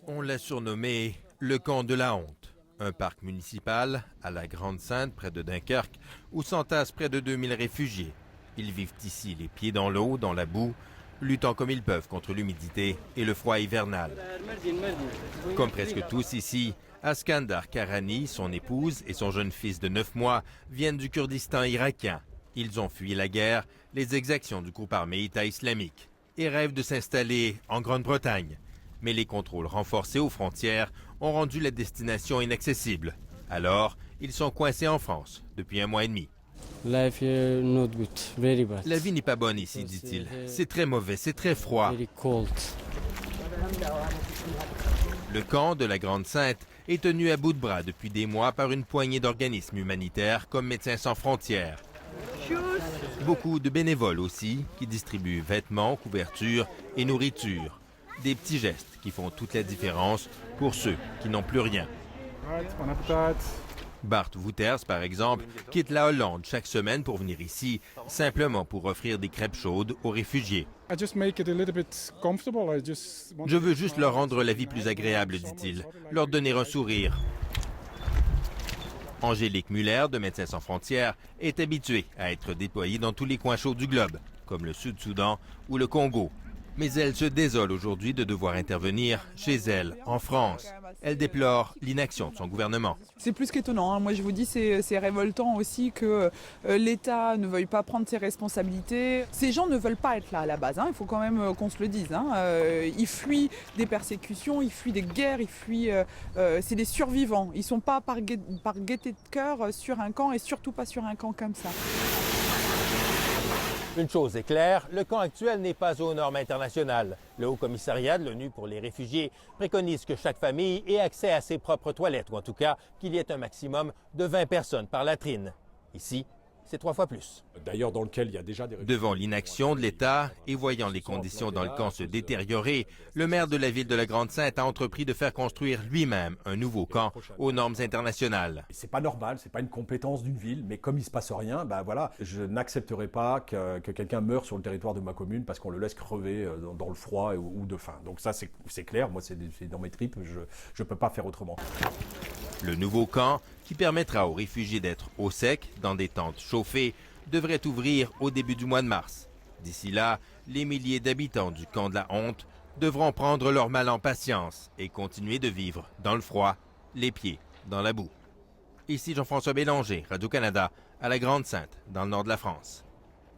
On l'a surnommé le camp de la honte. Un parc municipal à la Grande-Sainte, près de Dunkerque, où s'entassent près de 2000 réfugiés. Ils vivent ici les pieds dans l'eau, dans la boue, luttant comme ils peuvent contre l'humidité et le froid hivernal. Comme presque tous ici, Askandar Karani, son épouse et son jeune fils de 9 mois viennent du Kurdistan irakien. Ils ont fui la guerre, les exactions du groupe armé État islamique et rêvent de s'installer en Grande-Bretagne. Mais les contrôles renforcés aux frontières ont rendu la destination inaccessible. Alors, ils sont coincés en France depuis 1 mois et demi. La vie n'est pas bonne ici, dit-il. C'est très mauvais, c'est très froid. Le camp de la Grande-Sainte est tenu à bout de bras depuis des mois par une poignée d'organismes humanitaires comme Médecins sans frontières. Beaucoup de bénévoles aussi qui distribuent vêtements, couvertures et nourriture. Des petits gestes qui font toute la différence pour ceux qui n'ont plus rien. Bart Wouters, par exemple, quitte la Hollande chaque semaine pour venir ici, simplement pour offrir des crêpes chaudes aux réfugiés. Je veux juste leur rendre la vie plus agréable, dit-il, leur donner un sourire. Angélique Muller, de Médecins sans frontières, est habituée à être déployée dans tous les coins chauds du globe, comme le Sud-Soudan ou le Congo. Mais elle se désole aujourd'hui de devoir intervenir chez elle, en France. Elle déplore l'inaction de son gouvernement. C'est plus qu'étonnant, hein. Moi je vous dis, c'est révoltant aussi que l'État ne veuille pas prendre ses responsabilités. Ces gens ne veulent pas être là à la base, hein. Il faut quand même qu'on se le dise, hein. Ils fuient des persécutions, ils fuient des guerres, ils fuient... c'est des survivants. Ils ne sont pas par gaieté de cœur sur un camp et surtout pas sur un camp comme ça. Une chose est claire, le camp actuel n'est pas aux normes internationales. Le Haut-Commissariat de l'ONU pour les réfugiés préconise que chaque famille ait accès à ses propres toilettes, ou en tout cas qu'il y ait un maximum de 20 personnes par latrine. Ici, c'est 3 fois plus. D'ailleurs, dans lequel il y a déjà des... Devant l'inaction de l'État et voyant les conditions dans le camp se détériorer, le maire de la ville de la Grande-Sainte a entrepris de faire construire lui-même un nouveau camp aux normes internationales. C'est pas normal, c'est pas une compétence d'une ville, mais comme il se passe rien, ben voilà, je n'accepterai pas que quelqu'un meure sur le territoire de ma commune parce qu'on le laisse crever dans le froid ou de faim. Donc ça, c'est clair, moi c'est dans mes tripes, je peux pas faire autrement. Le nouveau camp, qui permettra aux réfugiés d'être au sec, dans des tentes chauffées, devrait ouvrir au début du mois de mars. D'ici là, les milliers d'habitants du camp de la honte devront prendre leur mal en patience et continuer de vivre dans le froid, les pieds dans la boue. Ici Jean-François Bélanger, Radio-Canada, à la Grande-Sainte, dans le nord de la France.